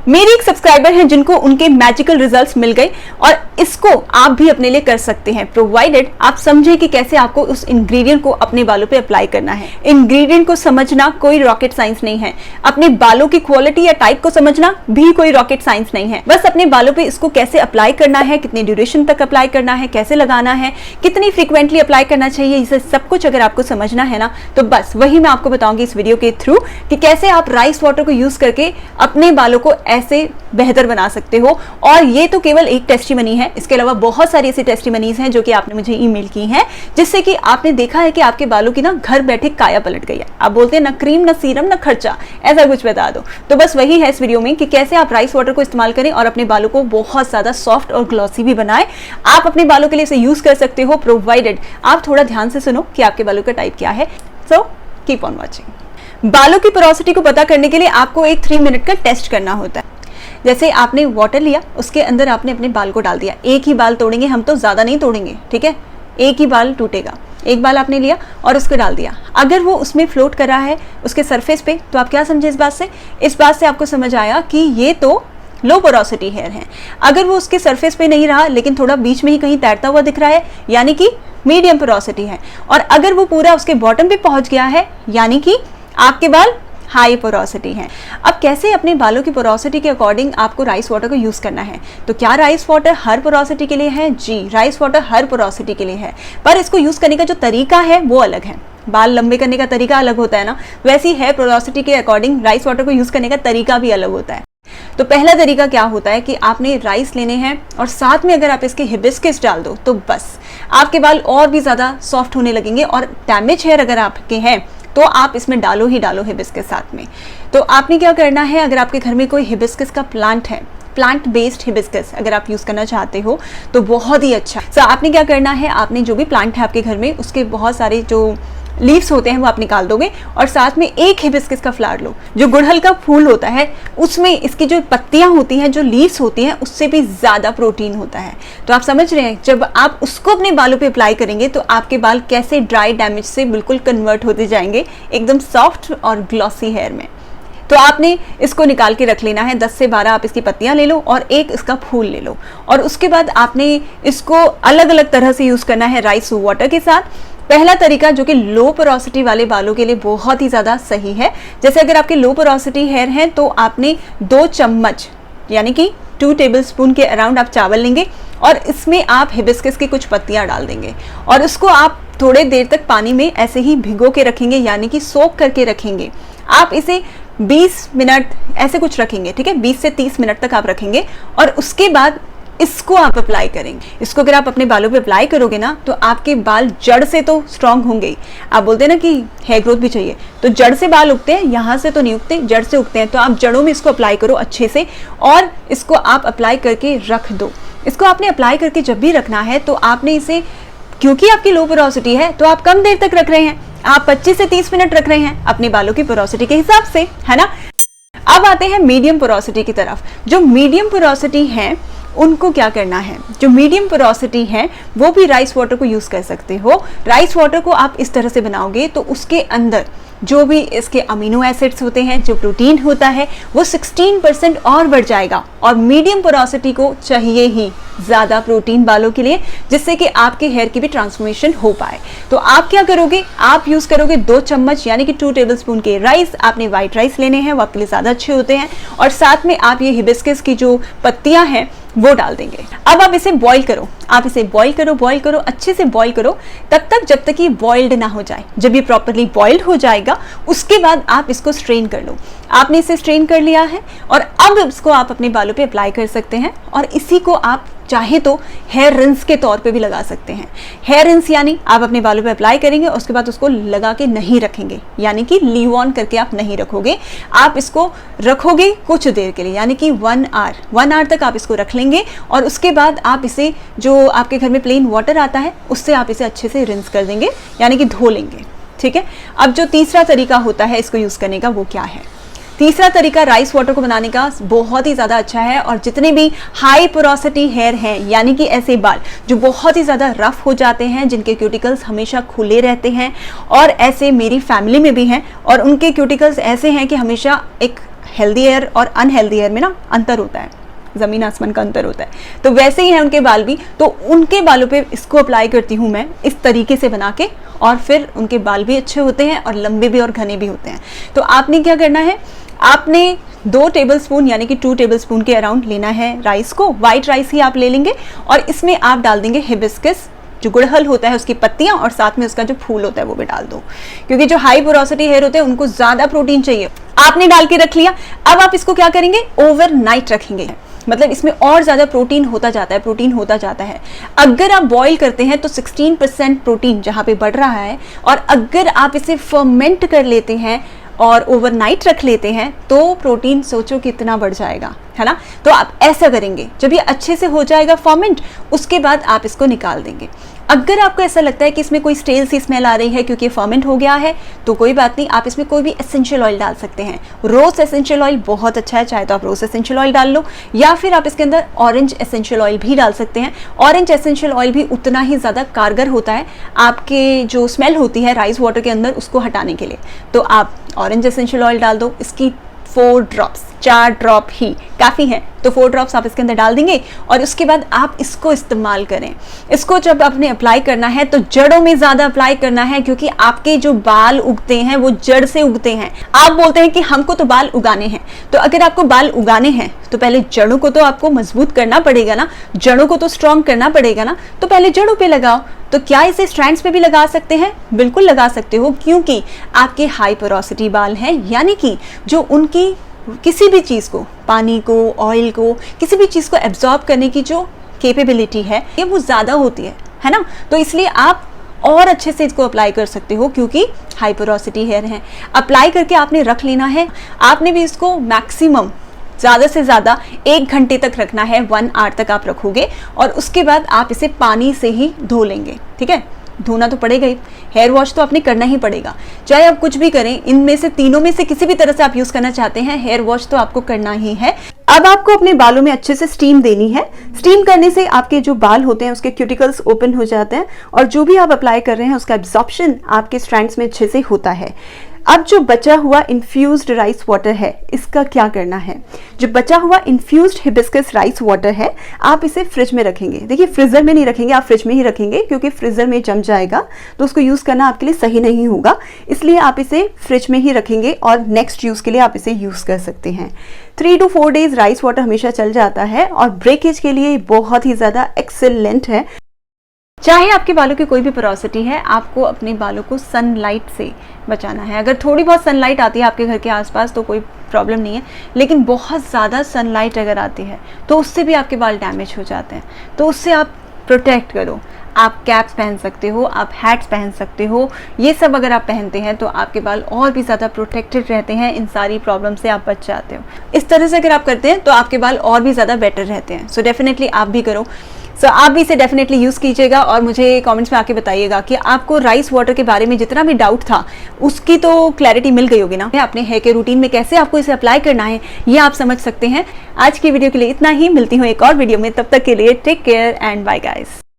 मेरी एक सब्सक्राइबर हैं जिनको उनके मैजिकल रिजल्ट्स मिल गए और इसको आप भी अपने लिए कर सकते हैं, प्रोवाइडेड आप समझे कि कैसे आपको उस इंग्रेडिएंट को अपने बालों पे अप्लाई करना है। इंग्रेडिएंट को समझना कोई रॉकेट साइंस नहीं है, अपने बालों की क्वालिटी या टाइप को समझना भी कोई रॉकेट साइंस नहीं है। बस अपने बालों पे इसको कैसे अप्लाई करना है, कितनी ड्यूरेशन तक अप्लाई करना है, कैसे लगाना है, कितनी फ्रीक्वेंटली अप्लाई करना चाहिए, इसे सब कुछ अगर आपको समझना है ना, तो बस वही मैं आपको बताऊंगी इस वीडियो के थ्रू कि कैसे आप राइस वाटर को यूज करके अपने बालों को ऐसे बेहतर बना सकते हो। और ये तो केवल एक टेस्टिमनी है, इसके अलावा बहुत सारी ऐसी टेस्टिमनीज हैं जो कि आपने मुझे ईमेल की हैं, जिससे कि आपने देखा है कि आपके बालों की ना घर बैठे काया पलट गई है। आप बोलते हैं ना क्रीम ना सीरम ना खर्चा, ऐसा कुछ बता दो। तो बस वही है इस वीडियो में कि कैसे आप राइस वाटर को इस्तेमाल करें और अपने बालों को बहुत ज्यादा सॉफ्ट और ग्लॉसी भी बनाए। आप अपने बालों के लिए इसे यूज कर सकते हो, प्रोवाइडेड आप थोड़ा ध्यान से सुनो कि आपके बालों का टाइप क्या है। So keep on watching. बालों की पोरोसिटी को पता करने के लिए आपको एक 3 मिनट का टेस्ट करना होता है। जैसे आपने वाटर लिया, उसके अंदर आपने अपने बाल को डाल दिया, एक ही बाल तोड़ेंगे हम, तो ज्यादा नहीं तोड़ेंगे, ठीक है, एक ही बाल टूटेगा। एक बाल आपने लिया और उसको डाल दिया, अगर वो उसमें फ्लोट कर रहा है उसके सरफेस पे, तो आप क्या समझे इस बात से? इस बात से आपको समझ आया कि ये तो लो पोरोसिटी हेयर है। अगर वो उसके सरफेस पे नहीं रहा लेकिन थोड़ा बीच में ही कहीं तैरता हुआ दिख रहा है, यानी कि मीडियम पोरोसिटी है। और अगर वो पूरा उसके बॉटम पे पहुंच गया है, यानी कि आपके बाल हाई पोरोसिटी है। अब कैसे अपने बालों की पोरोसिटी के अकॉर्डिंग आपको राइस वाटर को यूज करना है? तो क्या राइस वाटर हर पोरोसिटी के लिए है? जी, राइस वाटर हर पोरोसिटी के लिए है, पर इसको यूज करने का जो तरीका है वो अलग है। बाल लंबे करने का तरीका अलग होता है ना, वैसी है पोरोसिटी के अकॉर्डिंग राइस वाटर को यूज करने का तरीका भी अलग होता है। तो पहला तरीका क्या होता है कि आपने राइस लेने हैं और साथ में अगर आप इसके हिबिस्कस डाल दो तो बस आपके बाल और भी ज्यादा सॉफ्ट होने लगेंगे। और डैमेज हेयर अगर आपके हैं तो आप इसमें डालो ही डालो हिबिस्कस साथ में। तो आपने क्या करना है, अगर आपके घर में कोई हिबिस्कस का प्लांट है, प्लांट बेस्ड हिबिस्कस अगर आप यूज करना चाहते हो तो बहुत ही अच्छा। तो आपने क्या करना है, आपने जो भी प्लांट है आपके घर में उसके बहुत सारे जो लीव्स होते हैं वो आप निकाल दोगे और साथ में एक हिबिस्कस का फ्लावर लो। जो गुड़हल का फूल होता है उसमें इसकी जो पत्तियां होती हैं, जो लीव्स होती हैं, उससे भी ज्यादा प्रोटीन होता है। तो आप समझ रहे हैं, जब आप उसको अपने बालों पे अप्लाई करेंगे तो आपके बाल कैसे ड्राई डैमेज से बिल्कुल कन्वर्ट होते जाएंगे एकदम सॉफ्ट और ग्लॉसी हेयर में। तो आपने इसको निकाल के रख लेना है, 10 से 12 आप इसकी पत्तियां ले लो और एक इसका फूल ले लो। और उसके बाद आपने इसको अलग अलग तरह से यूज करना है राइस वाटर के साथ। पहला तरीका जो कि लो पोरोसिटी वाले बालों के लिए बहुत ही ज्यादा सही है, जैसे अगर आपके लो पोरोसिटी हेयर हैं तो आपने 2 चम्मच यानी कि 2 टेबलस्पून के अराउंड आप चावल लेंगे और इसमें आप हिबिस्कस की कुछ पत्तियां डाल देंगे और उसको आप थोड़े देर तक पानी में ऐसे ही भिगो के रखेंगे, यानी कि सोक करके रखेंगे। आप इसे 20 मिनट ऐसे कुछ रखेंगे, ठीक है, 20 से 30 मिनट तक आप रखेंगे और उसके बाद इसको आप अप्लाई करेंगे। इसको अगर आप अपने बालों पे अप्लाई करोगे ना तो आपके बाल जड़ से तो स्ट्रांग होंगे ही। आप बोलते हैं ना कि हेयर ग्रोथ भी चाहिए, तो जड़ से बाल उगते हैं, यहाँ से तो नहीं उगते, जड़ से उगते हैं। तो आप जड़ों में इसको अप्लाई करो अच्छे से और इसको आप अप्लाई करके रख दो। इसको आपने अप्लाई करके जब भी रखना है तो आपने इसे, क्योंकि आपकी लो पोरोसिटी है तो आप कम देर तक रख रहे हैं, आप 25 से 30 मिनट रख रहे हैं अपने बालों की पोरोसिटी के हिसाब से, है ना। अब आते हैं मीडियम पोरोसिटी की तरफ। जो मीडियम पोरोसिटी है उनको क्या करना है, जो मीडियम पोरोसिटी है वो भी राइस वाटर को यूज कर सकते हो। राइस वाटर को आप इस तरह से बनाओगे तो उसके अंदर जो भी इसके अमीनो एसिड्स होते हैं, जो प्रोटीन होता है, वो 16% और बढ़ जाएगा। और मीडियम पोरोसिटी को चाहिए ही ज्यादा प्रोटीन बालों के लिए, जिससे कि आपके हेयर की भी ट्रांसफॉर्मेशन हो पाए। तो आप क्या करोगे, आप यूज करोगे 2 चम्मच यानी कि 2 टेबलस्पून के राइस। आपने व्हाइट राइस लेने हैं, वो आपके लिए ज्यादा अच्छे होते हैं। और साथ में आप ये हिबिस्कस की जो पत्तियां हैं वो डाल देंगे। अब आप इसे बॉईल करो, आप इसे बॉईल करो, अच्छे से बॉईल करो तब तक जब तक ये बॉइल्ड ना हो जाए। जब ये प्रॉपर्ली बॉइल्ड हो जाएगा उसके बाद आप इसको स्ट्रेन कर लो। आपने इसे स्ट्रेन कर लिया है और अब इसको आप अपने बालों पे अप्लाई कर सकते हैं और इसी को आप चाहे तो हेयर रिंस के तौर पे भी लगा सकते हैं। हेयर रिंस यानी आप अपने बालों पे अप्लाई करेंगे और उसके बाद उसको लगा के नहीं रखेंगे, यानी कि लीव ऑन करके आप नहीं रखोगे, आप इसको रखोगे कुछ देर के लिए, यानी कि 1 आवर तक आप इसको रख लेंगे और उसके बाद आप इसे, जो आपके घर में प्लेन वाटर आता है उससे आप इसे अच्छे से रिंस कर देंगे, यानी कि धो लेंगे, ठीक है। अब जो तीसरा तरीका होता है इसको यूज करने का वो क्या है? तीसरा तरीका राइस वाटर को बनाने का बहुत ही ज़्यादा अच्छा है और जितने भी हाई पोरोसिटी हेयर हैं, यानी कि ऐसे बाल जो बहुत ही ज़्यादा रफ हो जाते हैं, जिनके क्यूटिकल्स हमेशा खुले रहते हैं, और ऐसे मेरी फैमिली में भी हैं और उनके क्यूटिकल्स ऐसे हैं कि हमेशा एक हेल्दी हेयर और अनहेल्दी हेयर में ना अंतर होता है, जमीन आसमान का अंतर होता है। तो वैसे ही है उनके बाल भी, तो उनके बालों पे इसको अप्लाई करती हूँ मैं इस तरीके से बना के, और फिर उनके बाल भी अच्छे होते हैं और लंबे भी और घने भी होते हैं। तो आपने क्या करना है, आपने 2 टेबलस्पून यानी कि 2 टेबलस्पून के अराउंड लेना है राइस को। वाइट राइस ही आप ले लेंगे और इसमें आप डाल देंगे हिबिस्कस, जो गुड़हल होता है उसकी पत्तियां, और साथ में उसका जो फूल होता है वो भी डाल दो, क्योंकि जो हाई पोरोसिटी हेयर होते हैं उनको ज्यादा प्रोटीन चाहिए। आपने डाल के रख लिया, अब आप इसको क्या करेंगे, ओवरनाइट रखेंगे। मतलब इसमें और ज़्यादा प्रोटीन होता जाता है। अगर आप बॉईल करते हैं तो 16% प्रोटीन जहाँ पे बढ़ रहा है, और अगर आप इसे फर्मेंट कर लेते हैं और ओवरनाइट रख लेते हैं तो प्रोटीन सोचो कितना बढ़ जाएगा, है ना। तो आप ऐसा करेंगे, जब ये अच्छे से हो जाएगा फर्मेंट, उसके बाद आप इसको निकाल देंगे। अगर आपको ऐसा लगता है कि इसमें कोई स्टेल सी स्मेल आ रही है क्योंकि ये फर्मेंट हो गया है, तो कोई बात नहीं, आप इसमें कोई भी एसेंशियल ऑयल डाल सकते हैं। रोज एसेंशियल ऑयल बहुत अच्छा है, चाहे तो आप रोज एसेंशियल ऑयल डाल लो, या फिर आप इसके अंदर ऑरेंज एसेंशियल ऑयल भी डाल सकते हैं। ऑरेंज एसेंशियल ऑयल भी उतना ही ज़्यादा कारगर होता है आपके जो स्मेल होती है राइस वाटर के अंदर उसको हटाने के लिए। तो आप ऑरेंज एसेंशियल ऑयल डाल दो, इसकी 4 ड्रॉप्स, 4 ड्रॉप ही काफ़ी है, तो 4 ड्रॉप्स आप इसके अंदर डाल देंगे और उसके बाद आप इसको इस्तेमाल करें। इसको जब आपने अप्लाई करना है तो जड़ों में ज़्यादा अप्लाई करना है, क्योंकि आपके जो बाल उगते हैं वो जड़ से उगते हैं। आप बोलते हैं कि हमको तो बाल उगाने हैं, तो अगर आपको बाल उगाने हैं तो पहले जड़ों को तो आपको मजबूत करना पड़ेगा ना, जड़ों को तो स्ट्रॉन्ग करना पड़ेगा ना, तो पहले जड़ों पे लगाओ। तो क्या इसे स्ट्रैंड्स पे भी लगा सकते हैं? बिल्कुल लगा सकते हो, क्योंकि आपके हाई पोरोसिटी बाल हैं, यानी कि जो उनकी किसी भी चीज़ को, पानी को, ऑयल को, किसी भी चीज़ को एब्जॉर्ब करने की जो कैपेबिलिटी है ये वो ज़्यादा होती है ना। तो इसलिए आप और अच्छे से इसको अप्लाई कर सकते हो, क्योंकि हाई पोरोसिटी हेयर है। अप्लाई करके आपने रख लेना है। आपने भी इसको मैक्सिमम ज़्यादा से ज़्यादा 1 घंटे तक रखना है, 1 आवर तक आप रखोगे, और उसके बाद आप इसे पानी से ही धो लेंगे। ठीक है, धोना तो पड़ेगा ही, हेयर वॉश तो आपने करना ही पड़ेगा, चाहे आप कुछ भी करें। इनमें से तीनों में से किसी भी तरह से आप यूज़ करना चाहते हैं, हेयर वॉश तो आपको करना ही है। अब आपको अपने बालों में अच्छे से स्टीम देनी है। स्टीम करने से आपके जो बाल होते हैं उसके क्यूटिकल्स ओपन हो जाते हैं, और जो भी आप अप्लाई कर रहे हैं उसका एब्जॉर्प्शन आपके स्ट्रैंड्स में अच्छे से होता है। अब जो बचा हुआ इन्फ्यूज्ड राइस वाटर है, इसका क्या करना है। जो बचा हुआ इन्फ्यूज्ड हिबिस्कस राइस वाटर है, आप इसे फ्रिज में रखेंगे। देखिए, फ्रीजर में नहीं रखेंगे, आप फ्रिज में ही रखेंगे, क्योंकि फ्रीजर में जम जाएगा तो उसको यूज़ करना आपके लिए सही नहीं होगा। इसलिए आप इसे फ्रिज में ही रखेंगे और नेक्स्ट यूज़ के लिए आप इसे यूज़ कर सकते हैं। 3 to 4 डेज राइस वाटर हमेशा चल जाता है और ब्रेकेज के लिए बहुत ही ज़्यादा एक्सेलेंट है। चाहे आपके बालों की कोई भी पोरोसिटी है, आपको अपने बालों को सनलाइट से बचाना है। अगर थोड़ी बहुत सनलाइट आती है आपके घर के आसपास तो कोई प्रॉब्लम नहीं है, लेकिन बहुत ज़्यादा सनलाइट अगर आती है तो उससे भी आपके बाल डैमेज हो जाते हैं। तो उससे आप प्रोटेक्ट करो। आप कैप्स पहन सकते हो, आप हैट्स पहन सकते हो, ये सब अगर आप पहनते हैं तो आपके बाल और भी ज़्यादा प्रोटेक्टेड रहते हैं, इन सारी प्रॉब्लम से आप बच जाते हो। इस तरह से अगर आप करते हैं तो आपके बाल और भी ज़्यादा बेटर रहते हैं। सो डेफिनेटली आप भी करो। आप भी इसे डेफिनेटली यूज़ कीजिएगा और मुझे कमेंट्स में आके बताइएगा कि आपको राइस वाटर के बारे में जितना भी डाउट था उसकी तो क्लैरिटी मिल गई होगी ना। अपने हेयर के रूटीन में कैसे आपको इसे अप्लाई करना है ये आप समझ सकते हैं। आज की वीडियो के लिए इतना ही, मिलती हूँ एक और वीडियो में, तब तक के लिए take care and bye guys.